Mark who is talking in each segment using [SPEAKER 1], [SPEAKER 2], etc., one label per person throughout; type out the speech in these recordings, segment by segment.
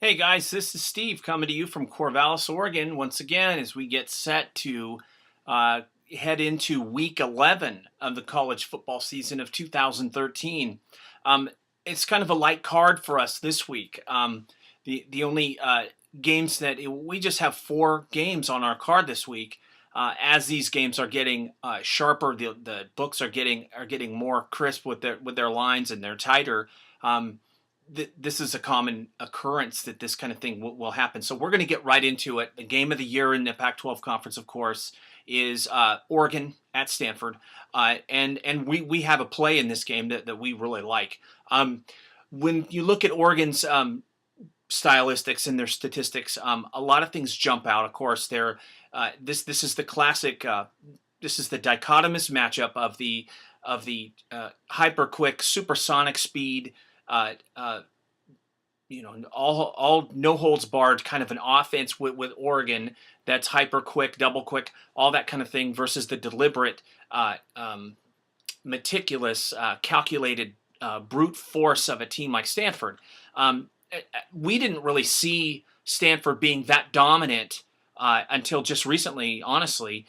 [SPEAKER 1] Hey guys, this is Steve coming to you from Corvallis, Oregon, once again as we get set to head into week 11 of the college football season of 2013. Um, it's kind of a light card for us this week. The only games that we just have four games on our card this week. As these games are getting sharper, the books are getting more crisp with their lines, and they're tighter. Um, this is a common occurrence that this kind of thing will happen. So we're going to get right into it. The game of the year in the Pac-12 conference, of course, is Oregon at Stanford, and we have a play in this game that we really like. When you look at Oregon's stylistics and their statistics, a lot of things jump out. Of course, this is the classic. This is the dichotomous matchup of the hyper quick, supersonic speed. Uh, uh, all no holds barred kind of an offense with Oregon that's hyper quick, double quick, all that kind of thing versus the deliberate, meticulous, calculated brute force of a team like Stanford. We didn't really see Stanford being that dominant until just recently, honestly.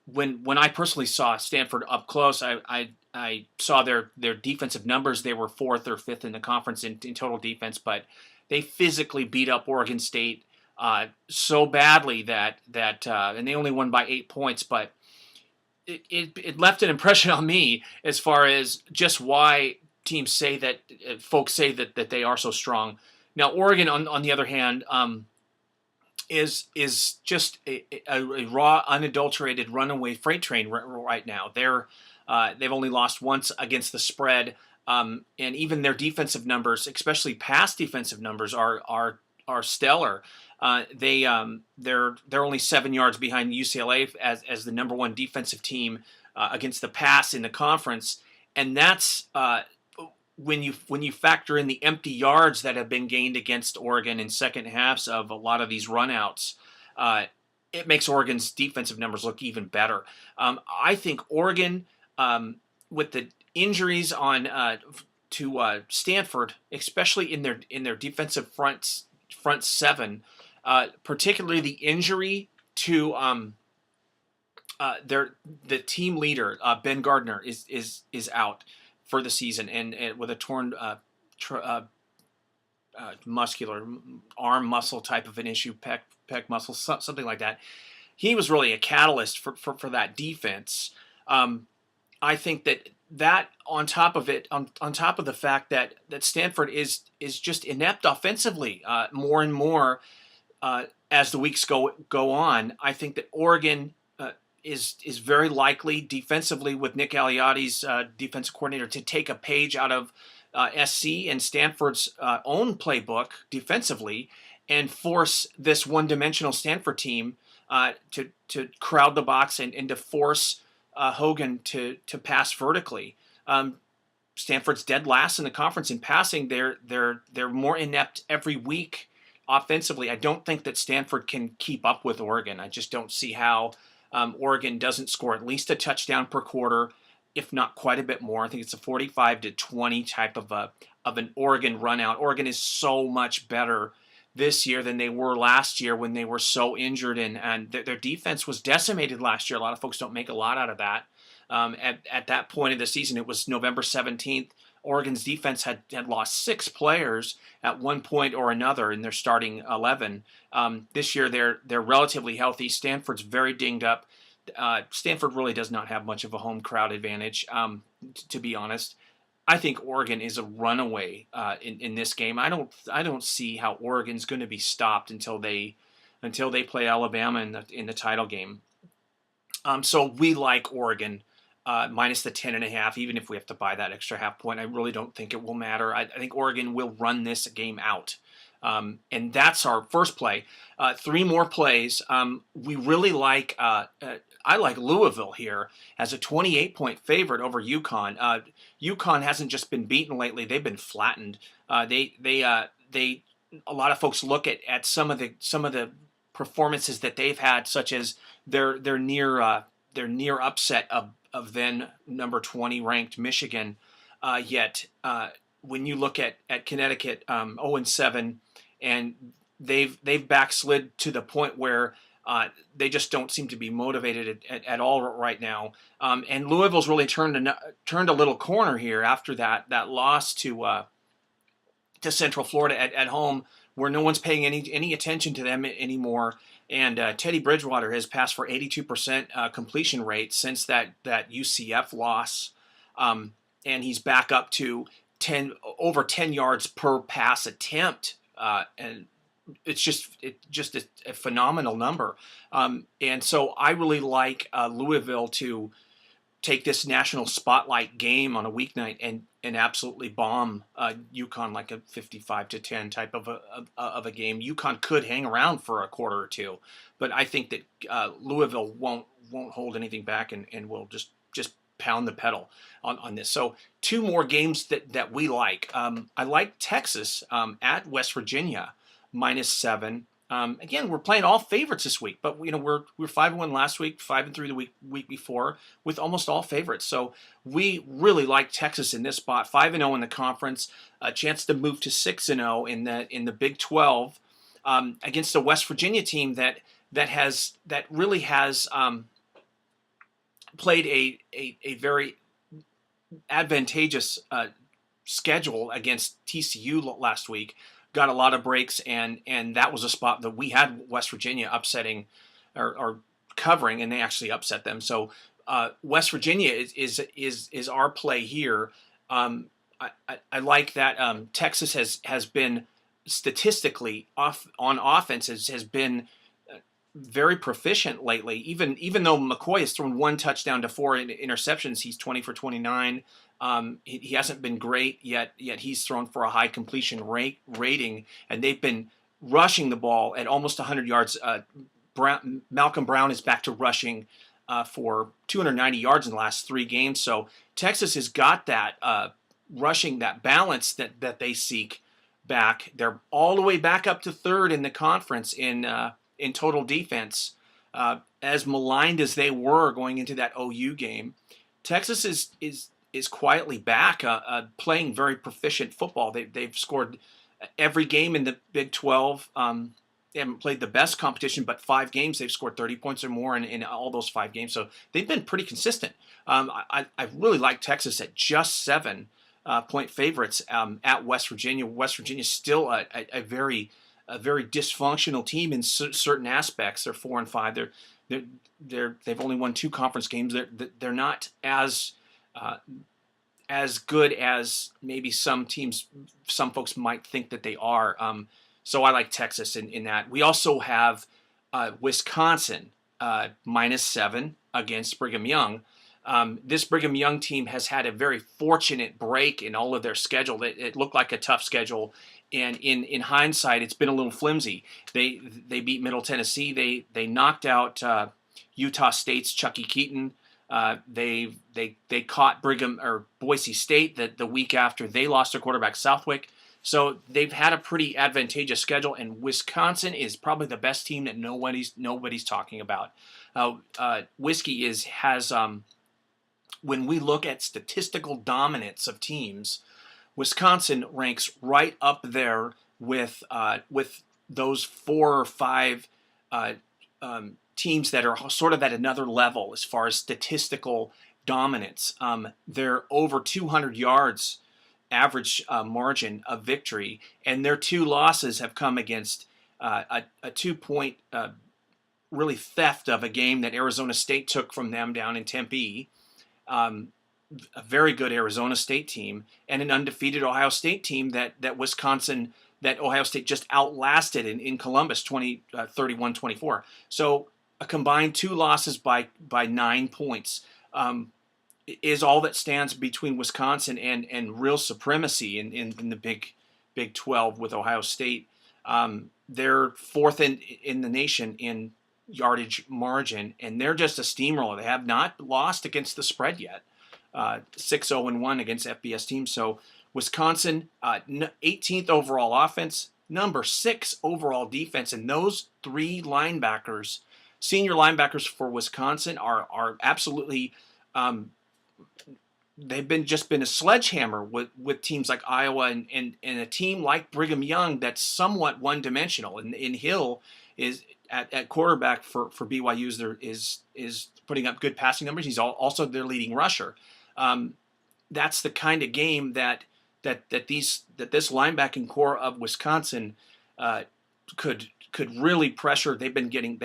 [SPEAKER 1] When I personally saw Stanford up close, I saw their defensive numbers. They were fourth or fifth in the conference in total defense, but they physically beat up Oregon State so badly that and they only won by 8 points, but it left an impression on me as far as just why teams say that folks say that they are so strong. Now Oregon, on the other hand, is just a raw, unadulterated runaway freight train right now. They've only lost once against the spread, and even their defensive numbers, especially pass defensive numbers, are stellar. They're only 7 yards behind UCLA as the number one defensive team against the pass in the conference, and that's when you factor in the empty yards that have been gained against Oregon in second halves of a lot of these runouts. It makes Oregon's defensive numbers look even better. I think Oregon, with the injuries to Stanford, especially in their defensive front seven, particularly the injury to the team leader Ben Gardner is out for the season, and with a torn muscular arm muscle type of an issue, pec muscle, something like that. He was really a catalyst for that defense. I think that on top of it, on top of the fact that Stanford is just inept offensively more and more as the weeks go on. I think that Oregon is very likely defensively with Nick Aliotti's defensive coordinator to take a page out of SC and Stanford's own playbook defensively and force this one-dimensional Stanford team to crowd the box and to force Hogan to pass vertically. Stanford's dead last in the conference in passing. They're more inept every week offensively. I don't think that Stanford can keep up with Oregon. I just don't see how Oregon doesn't score at least a touchdown per quarter, if not quite a bit more. I think it's a 45-20 type of an Oregon run out. Oregon is so much better this year than they were last year when they were so injured, and their defense was decimated last year. A lot of folks don't make a lot out of that. At that point of the season, it was November 17th. Oregon's defense had lost 6 players at one point or another in their starting 11. This year, they're relatively healthy. Stanford's very dinged up. Stanford really does not have much of a home crowd advantage, to be honest. I think Oregon is a runaway in this game. I don't see how Oregon's going to be stopped until they play Alabama in the title game. So we like Oregon minus the 10.5, even if we have to buy that extra half point. I really don't think it will matter. I think Oregon will run this game out. And that's our first play. 3 more plays. We really like, I like Louisville here as a 28-point favorite over UConn. UConn hasn't just been beaten lately; they've been flattened. A lot of folks look at some of the performances that they've had, such as their near upset of then number 20 ranked Michigan. Yet when you look at Connecticut, 0-7, and they've backslid to the point where they just don't seem to be motivated at all right now. And Louisville's really turned a little corner here after that loss to Central Florida at home, where no one's paying any attention to them anymore. And Teddy Bridgewater has passed for 82% completion rate since that UCF loss, and he's back up to over 10 yards per pass attempt, and it's just a phenomenal number. And so I really like Louisville to take this national spotlight game on a weeknight and absolutely bomb UConn like a 55-10 type of a game. UConn could hang around for a quarter or two, but I think that Louisville won't hold anything back and will just pound the pedal on this. So two more games that we like. I like Texas at West Virginia -7. Again, we're playing all favorites this week, but we're 5-1 last week, 5-3 the week before, with almost all favorites. So we really like Texas in this spot, 5-0 in the conference, a chance to move to 6-0 in the Big 12 against a West Virginia team that really has played a very advantageous schedule against TCU last week. Got a lot of breaks, and that was a spot that we had West Virginia upsetting or covering, and they actually upset them. So West Virginia is our play here. I like that Texas has been statistically on offense has been very proficient lately. Even though McCoy has thrown one touchdown to 4 interceptions, he's 20 for 29. He hasn't been great yet he's thrown for a high completion rating, and they've been rushing the ball at almost 100 yards. Malcolm Brown is back to rushing for 290 yards in the last 3 games. So Texas has got that rushing, that balance that they seek back. They're all the way back up to 3rd in the conference in total defense. As maligned as they were going into that OU game, Texas is quietly back, playing very proficient football. They've scored every game in the Big 12. They haven't played the best competition, but 5 games they've scored 30 points or more in all those 5 games. So they've been pretty consistent. I really like Texas at just 7 point favorites at West Virginia. West Virginia is still a very dysfunctional team in certain aspects. They're 4-5. They've only won 2 conference games. They're not as good as maybe some folks might think that they are. So I like Texas in that. We also have Wisconsin -7 against Brigham Young. This Brigham Young team has had a very fortunate break in all of their schedule. It looked like a tough schedule, and in hindsight, it's been a little flimsy. They beat Middle Tennessee. They knocked out Utah State's Chucky Keaton. They caught Boise State the week after they lost their quarterback Southwick. So they've had a pretty advantageous schedule, and Wisconsin is probably the best team that nobody's talking about. Whiskey has when we look at statistical dominance of teams, Wisconsin ranks right up there with those 4 or 5 teams that are sort of at another level as far as statistical dominance. They're over 200 yards average margin of victory, and their 2 losses have come against a 2-point really theft of a game that Arizona State took from them down in Tempe. A very good Arizona State team, and an undefeated Ohio State team that Ohio State just outlasted in Columbus 31-24. So a combined 2 losses by 9 points is all that stands between Wisconsin and real supremacy in the Big 12 with Ohio State. They're 4th in the nation in yardage margin, and they're just a steamroller. They have not lost against the spread yet. 6-0-1 against FBS teams. So Wisconsin, 18th overall offense, number 6 overall defense, and those 3 linebackers, senior linebackers for Wisconsin, are absolutely they've been a sledgehammer with teams like Iowa and a team like Brigham Young that's somewhat one dimensional. And Hill is at quarterback for BYU is putting up good passing numbers. He's also their leading rusher. That's the kind of game that this linebacking core of Wisconsin could really pressure. They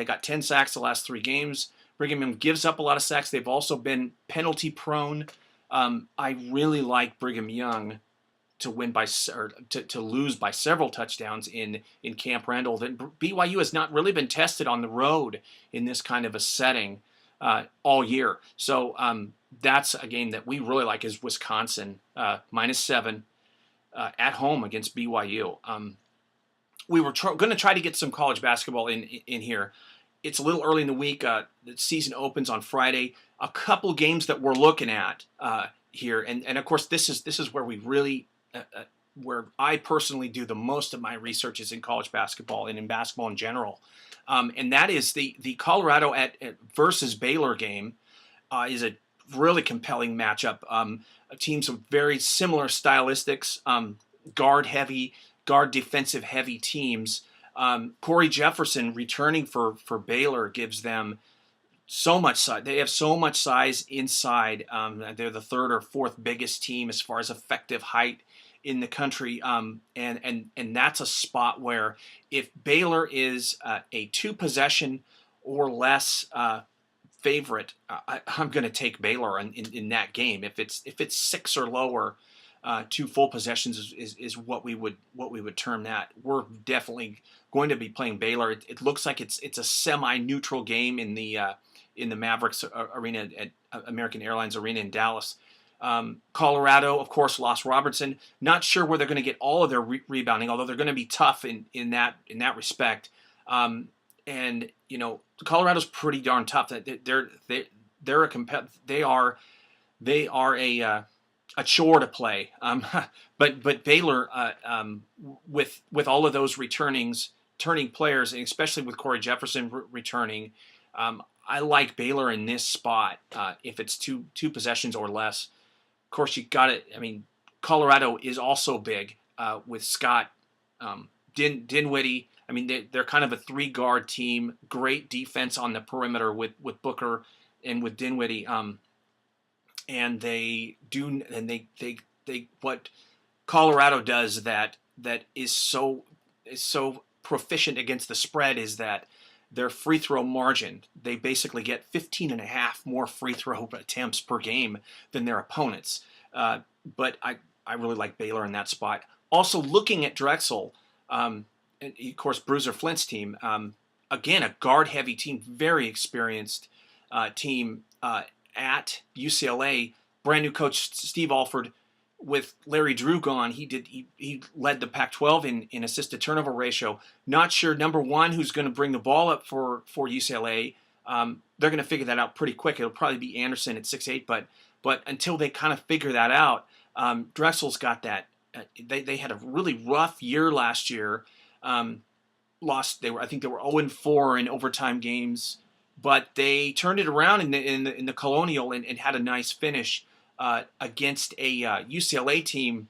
[SPEAKER 1] got 10 sacks the last 3 games. Brigham Young gives up a lot of sacks. They've also been penalty prone. I really like Brigham Young to lose by several touchdowns in Camp Randall. That BYU has not really been tested on the road in this kind of a setting all year. So that's a game that we really like is Wisconsin -7 at home against BYU. We were going to try to get some college basketball in here. It's a little early in the week. The season opens on Friday. A couple games that we're looking at here, and of course this is where we really where I personally do the most of my research is in college basketball and in basketball in general, and that is the Colorado versus Baylor game is a really compelling matchup. Teams with very similar stylistics, guard defensive heavy teams. Corey Jefferson returning for Baylor gives them so much size. They have so much size inside. They're the third or fourth biggest team as far as effective height in the country. And that's a spot where if Baylor is a 2-possession or less favorite, I'm going to take Baylor in that game. If it's 6 or lower, 2 full possessions is what we would term that. We're definitely going to be playing Baylor. It looks like it's a semi-neutral game in the Mavericks arena at American Airlines Arena in Dallas. Colorado, of course, lost Robertson. Not sure where they're going to get all of their rebounding, although they're going to be tough in that respect. And Colorado's pretty darn tough. They're a chore to play. But Baylor, with all of those returning players, and especially with Corey Jefferson returning, I like Baylor in this spot if it's two possessions or less. Of course, you got it. I mean, Colorado is also big with Scott Dinwiddie. I mean, they're kind of a 3-guard team. Great defense on the perimeter with Booker and with Dinwiddie. And they what Colorado does that is so proficient against the spread is that their free throw margin, they basically get 15.5 more free throw attempts per game than their opponents. But I really like Baylor in that spot. Also looking at Drexel, and of course Bruiser Flint's team, again a guard heavy team, very experienced team at UCLA. Brand new coach Steve Alford. With Larry Drew gone, he led the Pac-12 in assist to turnover ratio. Not sure, number one, who's going to bring the ball up for UCLA. They're going to figure that out pretty quick. It'll probably be Anderson at 6'8", but until they kind of figure that out, Drexel's got that. They had a really rough year last year. I think they were 0-4 in overtime games, but they turned it around in the Colonial and had a nice finish. Against a UCLA team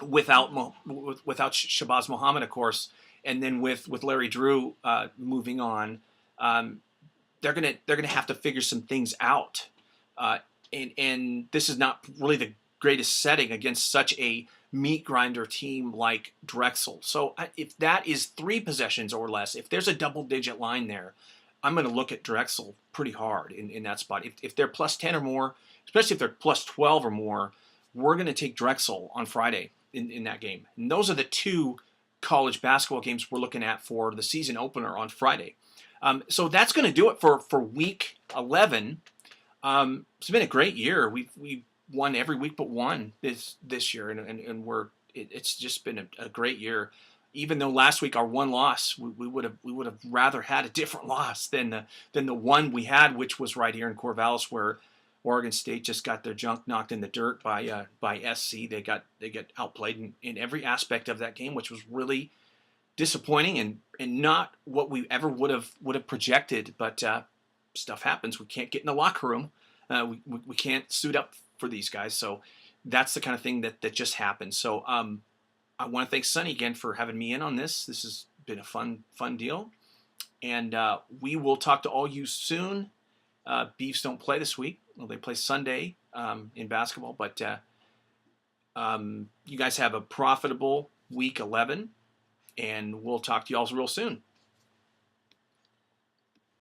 [SPEAKER 1] without Shabazz Muhammad, of course, and then with Larry Drew moving on, they're gonna have to figure some things out, and this is not really the greatest setting against such a meat grinder team like Drexel. So if that is 3 possessions or less, if there's a double-digit line there, I'm going to look at Drexel pretty hard in that spot. If they're plus 10 or more, especially if they're plus 12 or more, we're going to take Drexel on Friday in that game. And those are the 2 college basketball games we're looking at for the season opener on Friday. So that's going to do it for week 11. It's been a great year. We've won every week but one this year, and it's just been a great year. Even though last week our one loss, we would have rather had a different loss than the one we had, which was right here in Corvallis, where Oregon State just got their junk knocked in the dirt by SC. They get outplayed in every aspect of that game, which was really disappointing and not what we ever would have projected. But stuff happens. We can't get in the locker room. We can't suit up for these guys. So that's the kind of thing that just happened. So I want to thank Sonny again for having me in on this. This has been a fun deal. And we will talk to all you soon. Beavs don't play this week. Well, they play Sunday in basketball. But you guys have a profitable week 11. And we'll talk to you all real soon.